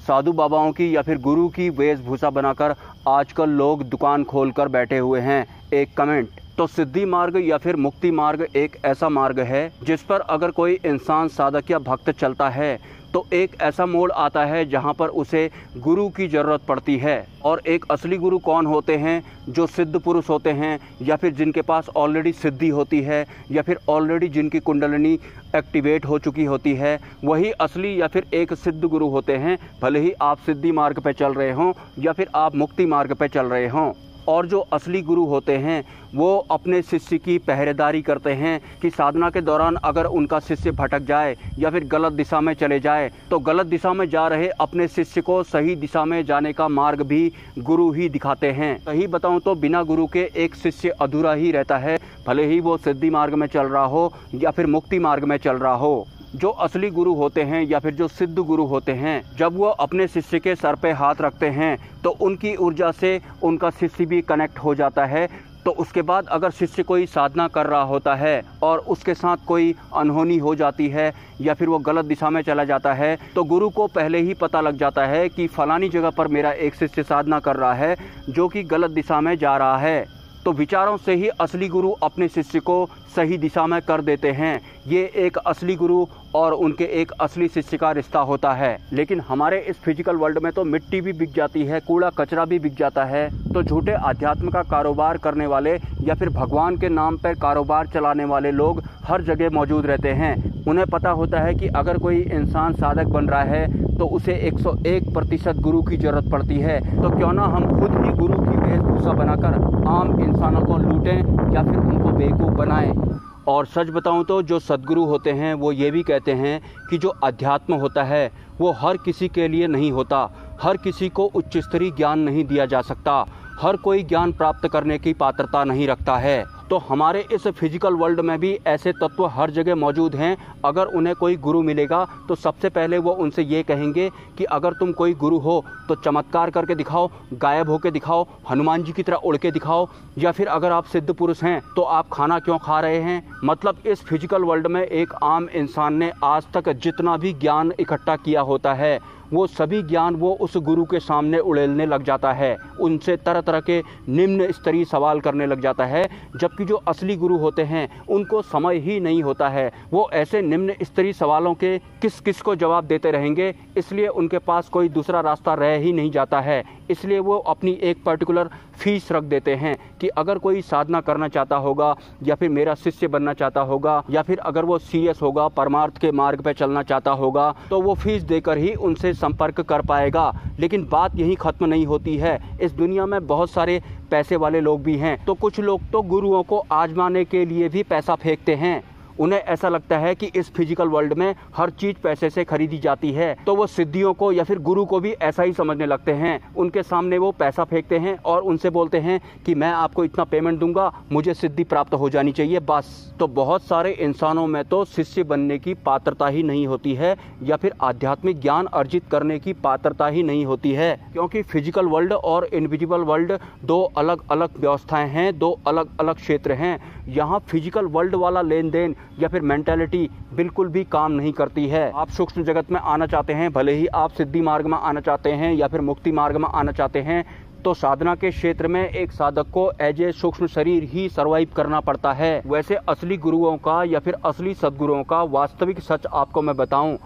साधु बाबाओं की या फिर गुरु की वेशभूषा बनाकर आजकल लोग दुकान खोलकर बैठे हुए हैं। एक कमेंट। तो सिद्धि मार्ग या फिर मुक्ति मार्ग एक ऐसा मार्ग है जिस पर अगर कोई इंसान साधक या भक्त चलता है तो एक ऐसा मोड़ आता है जहां पर उसे गुरु की ज़रूरत पड़ती है। और एक असली गुरु कौन होते हैं? जो सिद्ध पुरुष होते हैं या फिर जिनके पास ऑलरेडी सिद्धि होती है या फिर ऑलरेडी जिनकी कुंडलिनी एक्टिवेट हो चुकी होती है, वही असली या फिर एक सिद्ध गुरु होते हैं। भले ही आप सिद्धि मार्ग पे चल रहे हों या फिर आप मुक्ति मार्ग पे चल रहे हों। और जो असली गुरु होते हैं वो अपने शिष्य की पहरेदारी करते हैं कि साधना के दौरान अगर उनका शिष्य भटक जाए या फिर गलत दिशा में चले जाए तो गलत दिशा में जा रहे अपने शिष्य को सही दिशा में जाने का मार्ग भी गुरु ही दिखाते हैं। सही बताऊं तो बिना गुरु के एक शिष्य अधूरा ही रहता है, भले ही वो सिद्धि मार्ग में चल रहा हो या फिर मुक्ति मार्ग में चल रहा हो। जो असली गुरु होते हैं या फिर जो सिद्ध गुरु होते हैं, जब वो अपने शिष्य के सर पे हाथ रखते हैं तो उनकी ऊर्जा से उनका शिष्य भी कनेक्ट हो जाता है। तो उसके बाद अगर शिष्य कोई साधना कर रहा होता है और उसके साथ कोई अनहोनी हो जाती है या फिर वो गलत दिशा में चला जाता है तो गुरु को पहले ही पता लग जाता है कि फलानी जगह पर मेरा एक शिष्य साधना कर रहा है जो कि गलत दिशा में जा रहा है। तो विचारों से ही असली गुरु अपने शिष्य को सही दिशा में कर देते हैं। ये एक असली गुरु और उनके एक असली शिष्य का रिश्ता होता है। लेकिन हमारे इस फिजिकल वर्ल्ड में तो मिट्टी भी बिक जाती है, कूड़ा कचरा भी बिक जाता है। तो झूठे आध्यात्म का कारोबार करने वाले या फिर भगवान के नाम पर कारोबार चलाने वाले लोग हर जगह मौजूद रहते हैं। उन्हें पता होता है कि अगर कोई इंसान साधक बन रहा है तो उसे 101% गुरु की जरूरत पड़ती है। तो क्यों ना हम खुद ही गुरु की वेशभूषा बनाकर आम इंसानों को लूटें या फिर उनको बेवकूफ़ बनाएं। और सच बताऊं तो जो सद्गुरु होते हैं वो ये भी कहते हैं कि जो अध्यात्म होता है वो हर किसी के लिए नहीं होता। हर किसी को उच्च स्तरीय ज्ञान नहीं दिया जा सकता। हर कोई ज्ञान प्राप्त करने की पात्रता नहीं रखता है। तो हमारे इस फिजिकल वर्ल्ड में भी ऐसे तत्व हर जगह मौजूद हैं। अगर उन्हें कोई गुरु मिलेगा तो सबसे पहले वो उनसे ये कहेंगे कि अगर तुम कोई गुरु हो तो चमत्कार करके दिखाओ, गायब होके दिखाओ, हनुमान जी की तरह उड़ के दिखाओ, या फिर अगर आप सिद्ध पुरुष हैं तो आप खाना क्यों खा रहे हैं। मतलब इस फिजिकल वर्ल्ड में एक आम इंसान ने आज तक जितना भी ज्ञान इकट्ठा किया होता है वो सभी ज्ञान वो उस गुरु के सामने उड़ेलने लग जाता है, उनसे तरह तरह के निम्न स्तरीय सवाल करने लग जाता है। जबकि जो असली गुरु होते हैं उनको समय ही नहीं होता है। वो ऐसे निम्न स्तरीय सवालों के किस किस को जवाब देते रहेंगे, इसलिए उनके पास कोई दूसरा रास्ता रह ही नहीं जाता है। इसलिए वो अपनी एक पर्टिकुलर फीस रख देते हैं कि अगर कोई साधना करना चाहता होगा या फिर मेरा शिष्य बनना चाहता होगा या फिर अगर वो सीरियस होगा, परमार्थ के मार्ग पे चलना चाहता होगा तो वो फीस देकर ही उनसे संपर्क कर पाएगा। लेकिन बात यही खत्म नहीं होती है। इस दुनिया में बहुत सारे पैसे वाले लोग भी हैं। तो कुछ लोग तो गुरुओं को आजमाने के लिए भी पैसा फेंकते हैं। उन्हें ऐसा लगता है कि इस फिजिकल वर्ल्ड में हर चीज पैसे से खरीदी जाती है। तो वो सिद्धियों को या फिर गुरु को भी ऐसा ही समझने लगते हैं। उनके सामने वो पैसा फेंकते हैं और उनसे बोलते हैं कि मैं आपको इतना पेमेंट दूंगा, मुझे सिद्धि प्राप्त हो जानी चाहिए बस। तो बहुत सारे इंसानों में तो शिष्य बनने की पात्रता ही नहीं होती है या फिर आध्यात्मिक ज्ञान अर्जित करने की पात्रता ही नहीं होती है। क्योंकि फिजिकल वर्ल्ड और इनविजिबल वर्ल्ड दो अलग अलग व्यवस्थाएं हैं, दो अलग अलग क्षेत्र हैं। यहाँ फिजिकल वर्ल्ड वाला लेन देन या फिर मेंटालिटी बिल्कुल भी काम नहीं करती है। आप सूक्ष्म जगत में आना चाहते हैं, भले ही आप सिद्धि मार्ग में आना चाहते हैं या फिर मुक्ति मार्ग में आना चाहते हैं, तो साधना के क्षेत्र में एक साधक को एज ए सूक्ष्म शरीर ही सर्वाइव करना पड़ता है। वैसे असली गुरुओं का या फिर असली सद्गुरुओं का वास्तविक सच आपको मैं बताऊं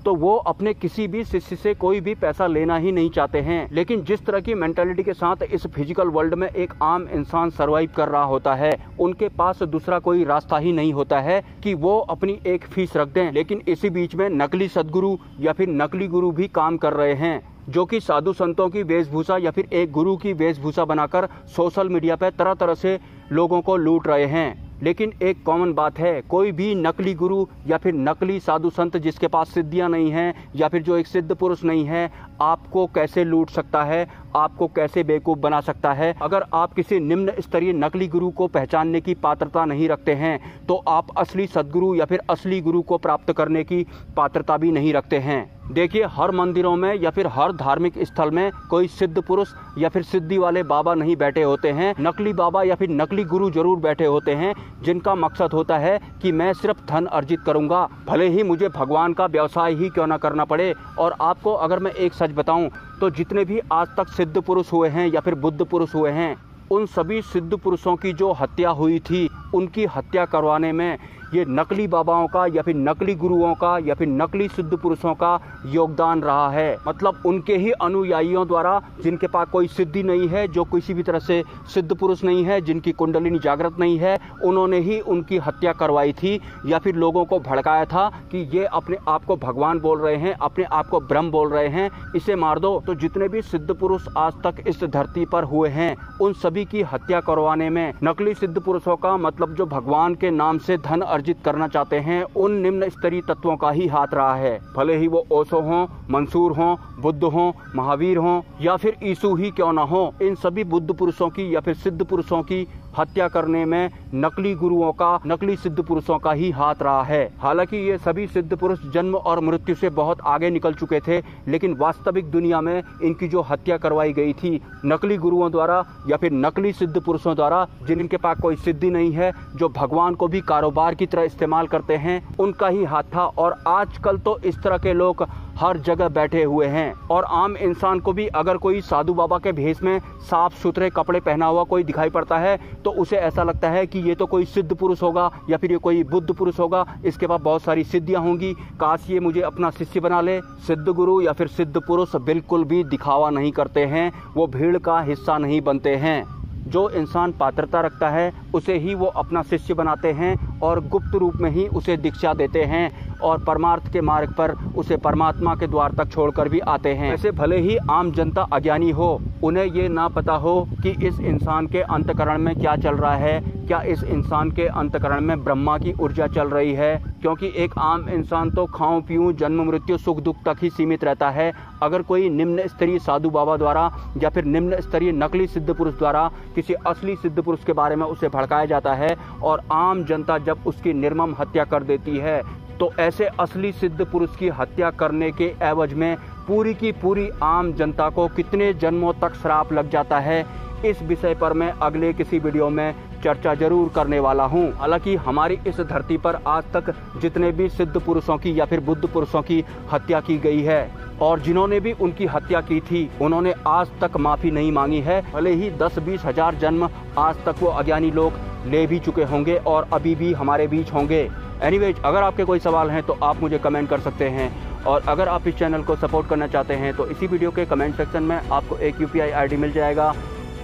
तो वो अपने किसी भी शिष्य से कोई भी पैसा लेना ही नहीं चाहते हैं। लेकिन जिस तरह की मेंटालिटी के साथ इस फिजिकल वर्ल्ड में एक आम इंसान सर्वाइव कर रहा होता है, उनके पास दूसरा कोई रास्ता ही नहीं होता है कि वो अपनी एक फीस रख दें। लेकिन इसी बीच में नकली सद्गुरु या फिर नकली गुरु भी काम कर रहे हैं, जो कि साधु संतों की वेशभूषा या फिर एक गुरु की वेशभूषा बनाकर सोशल मीडिया पर तरह तरह से लोगों को लूट रहे हैं। लेकिन एक कॉमन बात है, कोई भी नकली गुरु या फिर नकली साधु संत जिसके पास सिद्धियां नहीं हैं या फिर जो एक सिद्ध पुरुष नहीं है, आपको कैसे लूट सकता है, आपको कैसे बेवकूफ़ बना सकता है। अगर आप किसी निम्न स्तरीय नकली गुरु को पहचानने की पात्रता नहीं रखते हैं तो आप असली सद्गुरु या फिर असली गुरु को प्राप्त करने की पात्रता भी नहीं रखते हैं। देखिए, हर मंदिरों में या फिर हर धार्मिक स्थल में कोई सिद्ध पुरुष या फिर सिद्धि वाले बाबा नहीं बैठे होते हैं। नकली बाबा या फिर नकली गुरु जरूर बैठे होते हैं, जिनका मकसद होता है कि मैं सिर्फ धन अर्जित करूंगा, भले ही मुझे भगवान का व्यवसाय ही क्यों ना करना पड़े। और आपको अगर मैं एक सच बताऊं तो जितने भी आज तक सिद्ध पुरुष हुए हैं या फिर बुद्ध पुरुष हुए हैं, उन सभी सिद्ध पुरुषों की जो हत्या हुई थी, उनकी हत्या करवाने में ये नकली बाबाओं का या फिर नकली गुरुओं का या फिर नकली सिद्ध पुरुषों का योगदान रहा है। मतलब उनके ही अनुयायियों द्वारा, जिनके पास कोई सिद्धि नहीं है, जो किसी भी तरह से सिद्ध पुरुष नहीं है, जिनकी कुंडलिनी जागृत नहीं है, उन्होंने ही उनकी हत्या करवाई थी या फिर लोगों को भड़काया था कि ये अपने आप को भगवान बोल रहे हैं, अपने आप को ब्रह्म बोल रहे हैं, इसे मार दो। तो जितने भी सिद्ध पुरुष आज तक इस धरती पर हुए हैं, उन सभी की हत्या करवाने में नकली सिद्ध पुरुषों का, मतलब जो भगवान के नाम से धन अर्जित करना चाहते हैं, उन निम्न स्तरीय तत्वों का ही हाथ रहा है। भले ही वो ओशो हों, मंसूर हों, बुद्ध हों, महावीर हों या फिर यीशु ही क्यों ना हो, इन सभी बुद्ध पुरुषों की या फिर सिद्ध पुरुषों की हत्या करने में नकली गुरुओं का, नकली सिद्ध पुरुषों का ही हाथ रहा है। हालांकि ये सभी सिद्ध पुरुष जन्म और मृत्यु से बहुत आगे निकल चुके थे, लेकिन वास्तविक दुनिया में इनकी जो हत्या करवाई गई थी नकली गुरुओं द्वारा या फिर नकली सिद्ध पुरुषों द्वारा, जिनके पास कोई सिद्धि नहीं है, जो भगवान को भी कारोबार की तरह इस्तेमाल करते हैं, उनका ही हाथ था। और आजकल तो इस तरह के लोग हर जगह बैठे हुए हैं। और आम इंसान को भी अगर कोई साधु बाबा के भेष में साफ सुथरे कपड़े पहना हुआ कोई दिखाई पड़ता है तो उसे ऐसा लगता है कि ये तो कोई सिद्ध पुरुष होगा या फिर ये कोई बुद्ध पुरुष होगा, इसके पास बहुत सारी सिद्धियां होंगी, काश ये मुझे अपना शिष्य बना ले। सिद्ध गुरु या फिर सिद्ध पुरुष बिल्कुल भी दिखावा नहीं करते हैं, वो भीड़ का हिस्सा नहीं बनते हैं। जो इंसान पात्रता रखता है उसे ही वो अपना शिष्य बनाते हैं और गुप्त रूप में ही उसे दीक्षा देते हैं और परमार्थ के मार्ग पर उसे परमात्मा के द्वार तक छोड़कर भी आते हैं। वैसे भले ही आम जनता अज्ञानी हो, उन्हें ये ना पता हो कि इस इंसान के अंतकरण में क्या चल रहा है, क्या इस इंसान के अंतकरण में ब्रह्मा की ऊर्जा चल रही है, क्योंकि एक आम इंसान तो खाऊं पीऊं, जन्म मृत्यु, सुख दुख तक ही सीमित रहता है। अगर कोई निम्न स्तरीय साधु बाबा द्वारा या फिर निम्न स्तरीय नकली सिद्ध पुरुष द्वारा किसी असली सिद्ध पुरुष के बारे में उसे भड़काया जाता है और आम जनता जब उसकी निर्मम हत्या कर देती है, तो ऐसे असली सिद्ध पुरुष की हत्या करने के एवज में पूरी की पूरी आम जनता को कितने जन्मों तक श्राप लग जाता है, इस विषय पर मैं अगले किसी वीडियो में चर्चा जरूर करने वाला हूं। हालांकि हमारी इस धरती पर आज तक जितने भी सिद्ध पुरुषों की या फिर बुद्ध पुरुषों की हत्या की गई है और जिन्होंने भी उनकी हत्या की थी, उन्होंने आज तक माफ़ी नहीं मांगी है। भले ही 10-20 हजार जन्म आज तक वो अज्ञानी लोग ले भी चुके होंगे और अभी भी हमारे बीच होंगे। एनीवेज, अगर आपके कोई सवाल हैं तो आप मुझे कमेंट कर सकते हैं और अगर आप इस चैनल को सपोर्ट करना चाहते हैं तो इसी वीडियो के कमेंट सेक्शन में आपको एक UPI ID मिल जाएगा।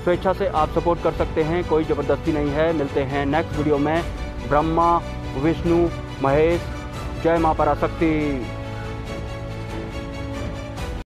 स्वेच्छा से आप सपोर्ट कर सकते हैं, कोई ज़बरदस्ती नहीं है। मिलते हैं नेक्स्ट वीडियो में। ब्रह्मा, विष्णु, महेश, जय मां पराशक्ति।